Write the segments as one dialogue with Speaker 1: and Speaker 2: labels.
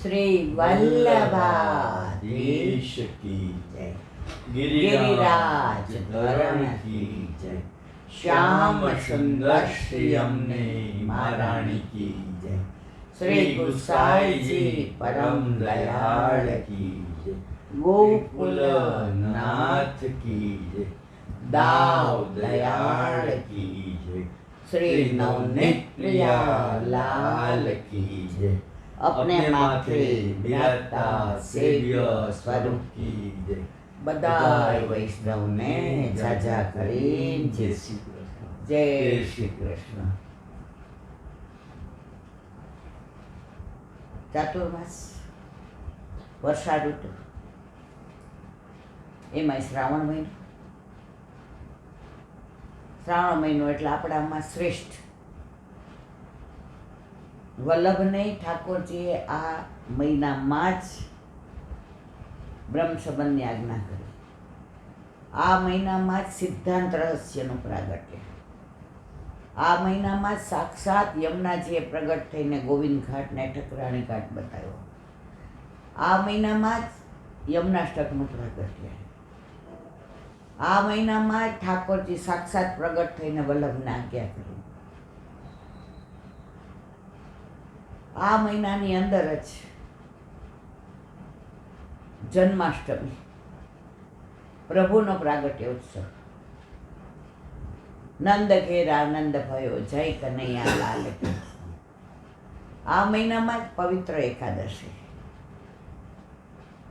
Speaker 1: श्री वल्लभाधीश
Speaker 2: की
Speaker 1: जय।
Speaker 2: गिरिराज धरण की जय। श्याम सुंदर श्री अम्ने महारानी की जय।
Speaker 1: श्री गुसाई जी
Speaker 2: परम दयाल की जय।
Speaker 1: गोकुल
Speaker 2: नाथ की जय।
Speaker 1: दाव
Speaker 2: दयाल की जय।
Speaker 1: श्री नवनीत प्रिया
Speaker 2: लाल की जय।
Speaker 1: अपने माथे
Speaker 2: विराजता सेव्य स्वरूप की जय।
Speaker 1: बधाई वैष्णव ने जाजा करीन
Speaker 2: जय श्री कृष्ण।
Speaker 1: जय श्री कृष्ण। ચાતુર્માસ વર્ષા ઋતુ એમાં શ્રાવણ મહિનો એટલે આપણામાં શ્રેષ્ઠ વલ્લભને ઠાકોરજીએ આ મહિનામાં જ બ્રહ્મ સંબંધની આજ્ઞા કરી. આ મહિનામાં જ સિદ્ધાંત રહસ્યનું પ્રાગટ્ય. આ મહિનામાં જ સાક્ષાત યમુનાજીએ પ્રગટ થઈને ગોવિંદ ઘાટ ને ઠકરાણી ઘાટ બતાવ્યો. આ મહિનામાં જ યમુનાષ્ટકનું પ્રાગટ્ય. આ મહિનામાં જ ઠાકોરજી સાક્ષાત પ્રગટ થઈને વલ્લભને આજ્ઞા કરી. આ મહિનાની અંદર જ જન્માષ્ટમી પ્રભુનો પ્રાગટ્ય ઉત્સવ. નંદ ઘેર આનંદ ભયો જય કનૈયા લાલ કી. આ મહિનામાં જ પવિત્ર એકાદશી,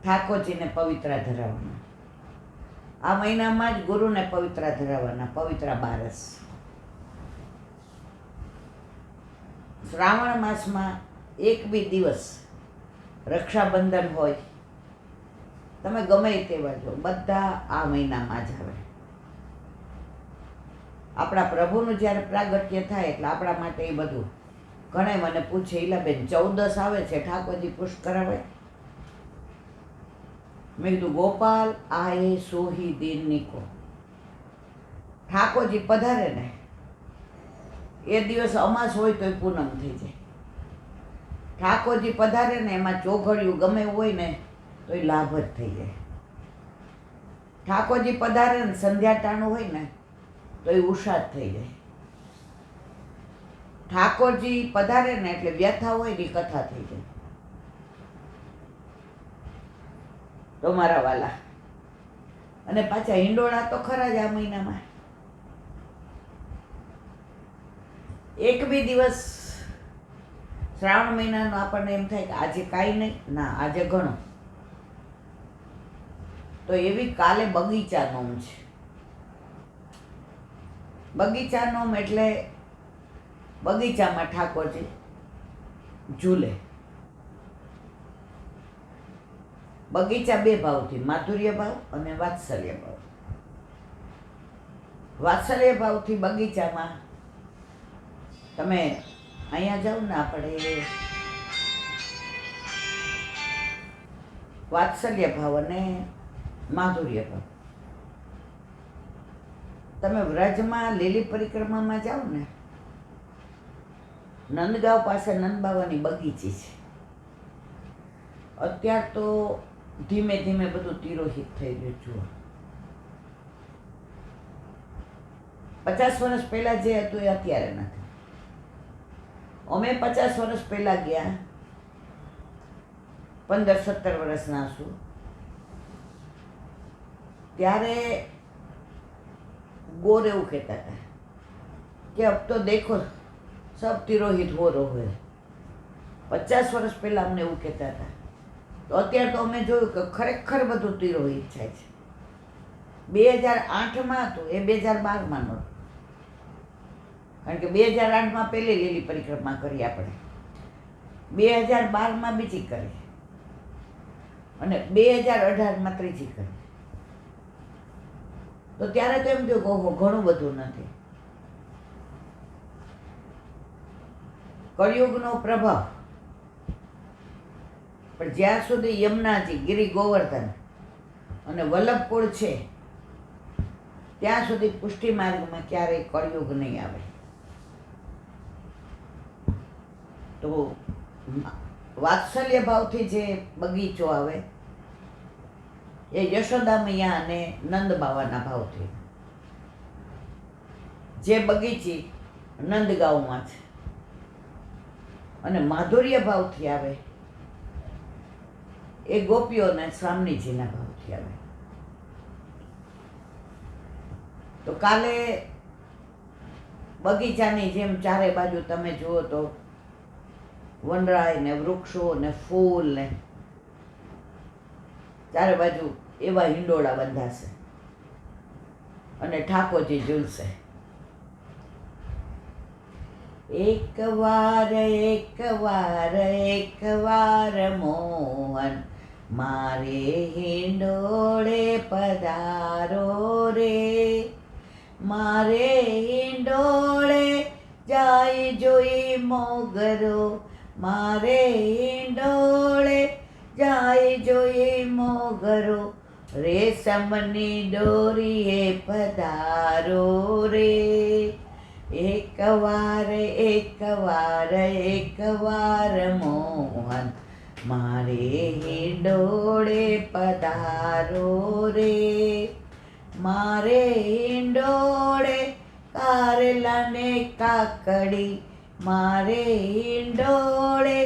Speaker 1: ઠાકોરજીને પવિત્ર ધરાવવાના. આ મહિનામાં જ ગુરુને પવિત્ર ધરાવવાના, પવિત્ર બારસ. શ્રાવણ માસમાં એક બી દિવસ રક્ષાબંધન હોય, તમે ગમે તેવા જો, બધા આ મહિનામાં જ આવે. આપણા પ્રભુનું જ્યારે પ્રાગટ્ય થાય એટલે આપણા માટે એ બધું. ઘણા મને પૂછે, ઈલાબેન 14 આવે છે, ઠાકોરજી પુષ્ટ કરાવે? મેં કીધું, ગોપાલ આએ સોહી દિન નિકો. ઠાકોરજી પધારે ને એ દિવસ અમાસ હોય તો પૂનમ થઈ જાય. ઠાકોરજી પધારે ને એમાં ચોઘડિયું ગમે હોય ને તો એ લાભ જ થઈ જાય. ઠાકોરજી પધારે ને સંધ્યા ટાણું હોય ને તો એ ઉષાદ થઈ જાય. ઠાકોરજી પધારે ને એટલે વ્યથા હોય ને કથા થઈ જાય. તો મારા વાલા, અને પાછા હિંડોળા તો ખરા જ આ મહિનામાં. એક બી દિવસ શ્રાવણ મહિનાનો આપણને એમ થાય કે આજે કાંઈ નહીં, ના આજે ઘણું. તો એવી કાલે બગીચા નોમ છે. બગીચા નોમ એટલે બગીચામાં ઠાકોરજી ઝૂલે. બગીચા બે ભાવથી, માધુર્ય ભાવ અને વાત્સલ્ય ભાવ. વાત્સલ્ય ભાવથી બગીચામાં તમે અહીંયા જાઓ ને, આપણે વાત્સલ્ય ભાવ અને માધુર્ય ભાવ. તમે વ્રજમાં લીલી પરિક્રમામાં જાઓ ને, નંદગાંવ પાસે નંદબાવાની બગીચી છે. અત્યાર તો ધીમે ધીમે બધું તિરોહિત થઈ ગયું. જુઓ, 50 વર્ષ પહેલા જે હતું એ અત્યારે નથી. અમે 50 વર્ષ પહેલા ગયા, 15-17 વર્ષના છું, ત્યારે ગોર એવું કહેતા હતા કે અબ તો દેખો સબ તિરોહિત હો રહો હે. 50 વર્ષ પહેલા અમને એવું કહેતા હતા. તો અત્યારે તો અમે જોયું કે ખરેખર બધું તિરોહિત થાય છે. 2008માં હતું એ 2012માં નહોતું. કારણ કે 2008માં પહેલી લીલી પરિક્રમા કરી આપણે, 2012માં બીજી કરી અને 2018માં ત્રીજી કરી. તો ત્યારે તો એમ થયું કે ઓહો, ઘણું બધું નથી. કળિયુગનો પ્રભાવ. પણ જ્યાં સુધી યમુનાજી, ગિરી ગોવર્ધન અને વલ્લભકુળ છે ત્યાં સુધી પુષ્ટિ માર્ગમાં ક્યારેય કળિયુગ નહીં આવે. તો વાત્સલ્ય ભાવથી જે બગીચો આવે એ યશોદા મૈયા અને નંદ બાવાના ભાવથી. જે બગીચી નંદગાંવમાં છે અને માધુર્ય ભાવથી આવે એ ગોપીઓને સ્વામીજીના ભાવથી આવે. તો કાલે બગીચાની જેમ ચારે બાજુ તમે જુઓ તો વનરાય ને વૃક્ષો ને ફૂલ ને ચારે બાજુ એવા હિંડોળા બંધાશે અને ઠાકોરજી ઝૂલશે. એકવાર એકવાર એકવાર મોહન મારે હિંડોળે પધારો રે, મારે હિંડોળે જાય જોઈ મોગરો, મારે હિંડોળે જાય જોઈ મોગરો, રેશમની દોરીએ પધારો રે. એકવાર એકવાર એકવાર મોહન મારે હિંડોળે પધારો રે, મારે હિંડોળે કારેલા ને કાકડી, મારે હિંડોળે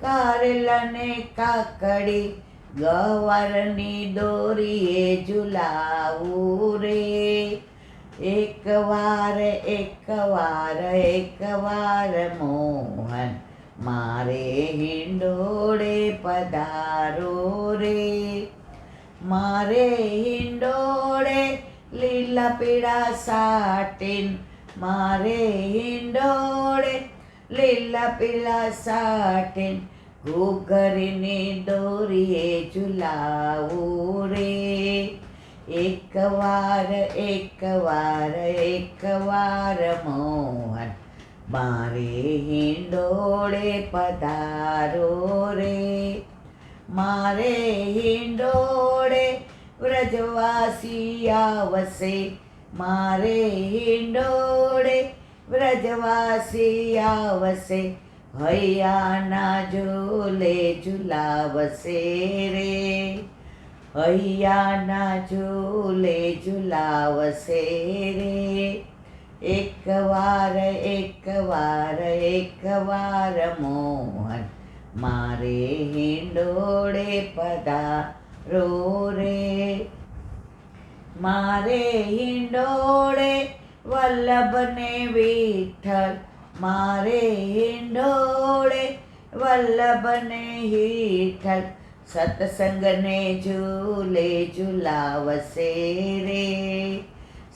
Speaker 1: કારેલા ને કાકડી, ગવારની દોરીએ ઝુલાવું રે. એકવાર એકવાર એકવાર મોહન મારે હિંડોળે પધારો રે, મારે હિંડોળે લીલા પીળા સાટીન, મારે હિંડોળે લીલા પીળા સાટીન, ઘૂઘરીની દોરીએ ઝુલાવું રે. એકવાર એકવાર એકવાર મોહન મારે હિંડોળે પધારો રે, મારે હિંડોળે વ્રજવાસી આવશે, મારે હિંડોળે વ્રજવાસી આવશે, હૈયાના ઝૂલે ઝુલાવશે રે, હૈયાના ઝૂલે ઝુલાવશે રે. એકવાર એકવાર એકવાર મોહન મારે હિંડોળે પધારો રે, મારે હિંડોળે વલ્લભને વિઠ્ઠલ, મારે હિંડોળે વલ્લભને વિઠ્ઠલ, સત્સંગને ઝૂલે ઝુલાવશે રે,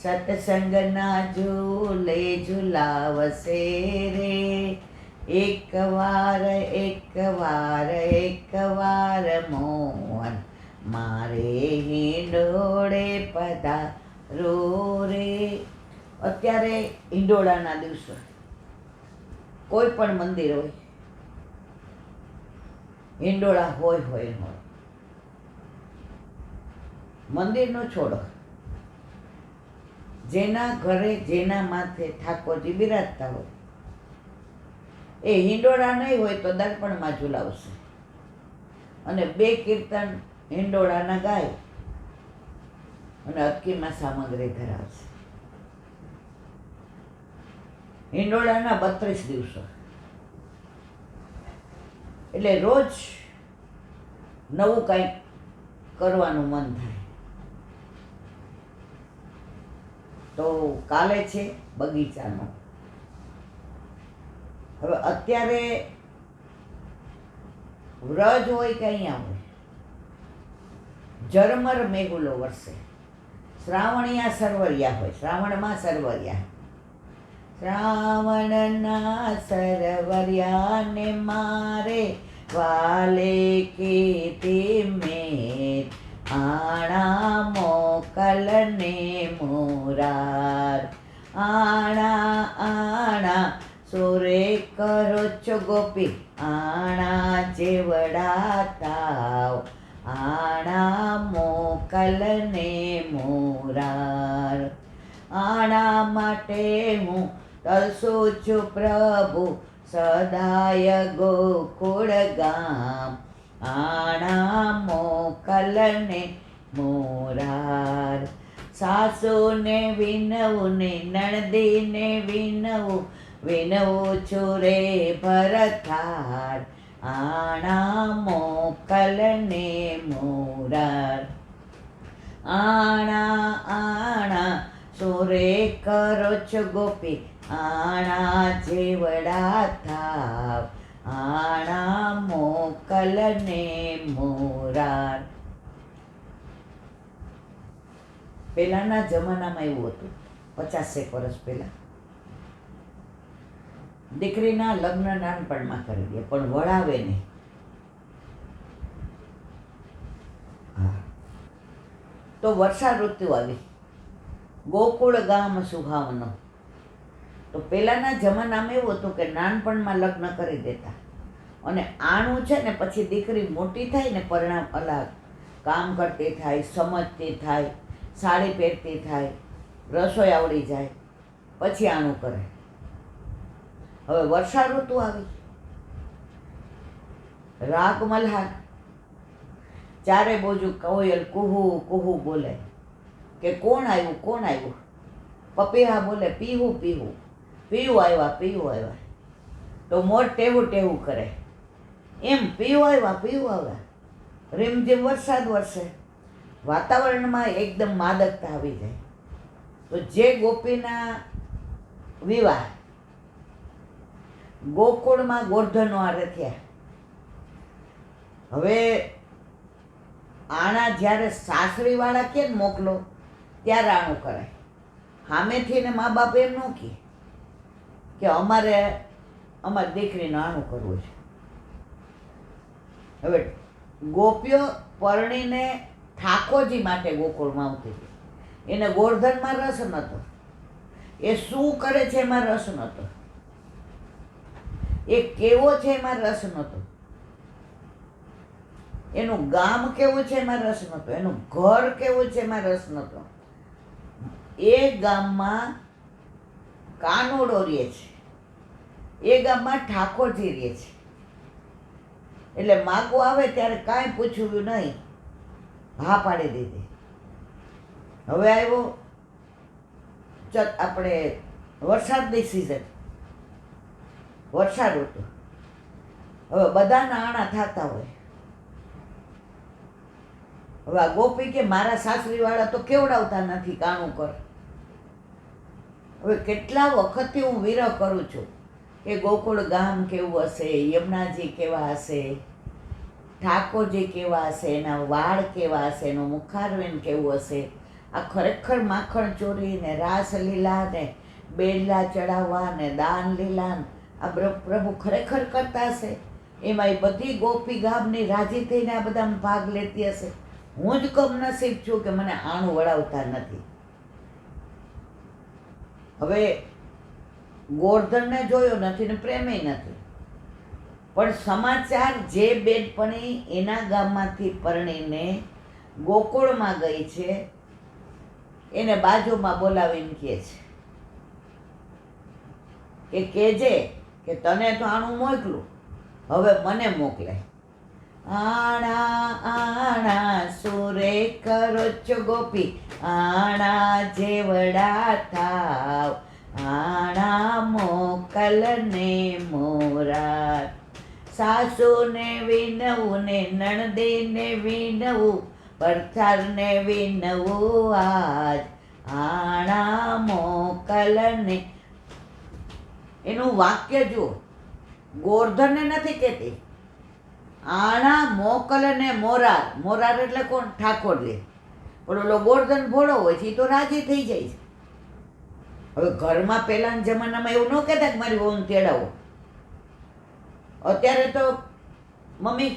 Speaker 1: સત્સંગના ઝૂલે ઝુલાવશે રે. એકવાર એકવાર એકવાર મોહન મારે હિંડોળે પધારો રે. અત્યારે હિંડોળાના દિવસો કોઈ પણ મંદિર હોય હિંડોળા હોય મંદિરનો છોડો, જેના ઘરે જેના માથે ઠાકોરજી બિરાજતા હોય એ હિંડોળા નહીં હોય તો દર્પણમાં ઝુલાવશે અને 2 કીર્તન હિંડોળાના ગાય અને અટકીમાં સામગ્રી ધરાવશે. હિંડોળાના 32 દિવસો એટલે રોજ નવું કંઈક કરવાનું મન થાય. તો કાલે છે બગીચાનો. હવે અત્યારે વ્રજ હોય કે અહીંયા હોય ઝરમર મેઘુલો વરસે, શ્રાવણિયા સરવરિયા હોય, શ્રાવણમાં સરવરિયા, શ્રાવણના સરવરિયાને મારે વાલે કીધી મેં, આણા મોકલને મોરાર, આણા આણા સોરે કરો છો ગોપી, આણા જેવડા તાવ, આણા મોકલને મોરાર. આણા માટે હું તરસું છું પ્રભુ, સદાય ગોકુળ ગામ આણા મોકલને મોરાર. સાસુને વિનવું ને નણદીને વિનવું, વિનવું છું રે ભરથાર આણા મોકલને મોરાર. આણા આણા સુરે કરો છો ગોપી, આણા જેવડા થાવ આણા મોકલને મોરાર. પહેલાંના જમાનામાં એવું હતું, 50 વર્ષ પહેલાં દીકરીના લગ્ન નાનપણમાં કરી દે પણ વળાવે નહીં. હા, તો વર્ષા ઋતુ આવી, ગોકુળ ગામ સુહાવનો. તો પહેલાંના જમાનામાં એવું હતું કે નાનપણમાં લગ્ન કરી દેતા અને આણું છે ને પછી દીકરી મોટી થાય ને પરિણામ અલગ કામ કરતી થાય, સમજતી થાય, સાડી પહેરતી થાય, રસોઈ આવડી જાય પછી આણું કરે. હવે વર્ષા ઋતુ આવી, રાગ મલ્હાર, ચારે બાજુ કોયલ કુહુ કુહુ બોલે કે કોણ આવ્યું કોણ આવ્યું. પપીહા બોલે પીહું પીહું, પીયું આવ્યા. તો મોર ટેવું ટેવું કરે, એમ પીયું આવ્યા. રીમઝીમ વરસાદ વરસે, વાતાવરણમાં એકદમ માદકતા આવી જાય. તો જે ગોપીના વિવાહ ગોકુળમાં ગોર્ધનો આરે થયા. હવે આણા જ્યારે સાસરીવાળા કે મોકલો ત્યારે આણું કરાય. સામેથી ને મા બાપ એમ ન કે અમારે અમારી દીકરીનું આણું કરવું છે. હવે ગોપીઓ પરણીને ઠાકોરજી માટે ગોકુળમાં આવતી હતી. એને ગોર્ધનમાં રસ નહોતો, એ શું કરે છે એમાં રસ નહોતો, એ કેવો છે એમાં રસ નહોતો, એનું ગામ કેવું છે એમાં રસ નહોતો, એનું ઘર કેવું છે એમાં રસ નહોતો. એ ગામમાં કાનોડો રહે છે, એ ગામમાં ઠાકોરજી રહે છે. એટલે માગો આવે ત્યારે કાંઈ પૂછ્યું નહીં, હા પાડી દીધી. હવે આવ્યો આપણે વરસાદની સિઝન, વર્ષા ઋતુ. હવે બધાના આણા થતા હોય. હવે આ ગોપી કે મારા સાસરીવાળા તો કેવડાવતા નથી કાણું કર. હવે કેટલા વખતથી હું વિરહ કરું છું કે ગોકુળ ગામ કેવું હશે, યમુનાજી કેવા હશે, ઠાકોરજી કેવા હશે, એના વાળ કેવા હશે, એનું મુખારવિંદ કેવું હશે. આ ખરેખર માખણ ચોરી ને રાસલીલા ને બેલા ચડાવવા ને દાન લીલા આ પ્રભુ ખરેખર કરતા હશે. એમાં એ બધી ગોપી ગામની રાજી થઈને આ બધામાં ભાગ લેતી હશે. હું જ કમનસીબ છું કે મને આણું વળાવતા નથી. હવે ગોર્ધનને જોયો નથી ને પ્રેમે નથી, પણ સમાચાર જે બેનપણી એના ગામમાંથી પરણીને ગોકુળમાં ગઈ છે એને બાજુમાં બોલાવીને કહે છે કે કહેજે કે તને તો આણું મોકલું, હવે મને મોકલે. આણા આણા સુરે કરો છો ગોપી, આણા જેવડા થાવ આણા મોકલને મોરાર. સાસુને વિનવું ને નણદીને વિનવું, ભરથારને વિનવું આજ આણા મોકલને. એનું વાક્ય જુઓ, ગોર્ધનને નથી કહેતી, આણા મોકલને મોરાર. મોરાર એટલે કોણ? ઠાકોરજી. પણ ઓલો ગોર્ધન ભોળો હોય છે એ તો રાજી થઈ જાય છે. હવે ઘરમાં પહેલાના જમાનામાં એવું ન કહેતા કે મારી વહુને તેડાવો. અત્યારે તો મમ્મી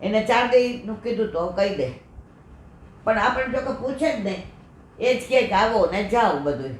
Speaker 1: એને 4 દઈનું કીધું તો કહી દે, પણ આપણે જો કે પૂછે જ નહીં, એ જ કહે કે આવો ને જાઓ બધું.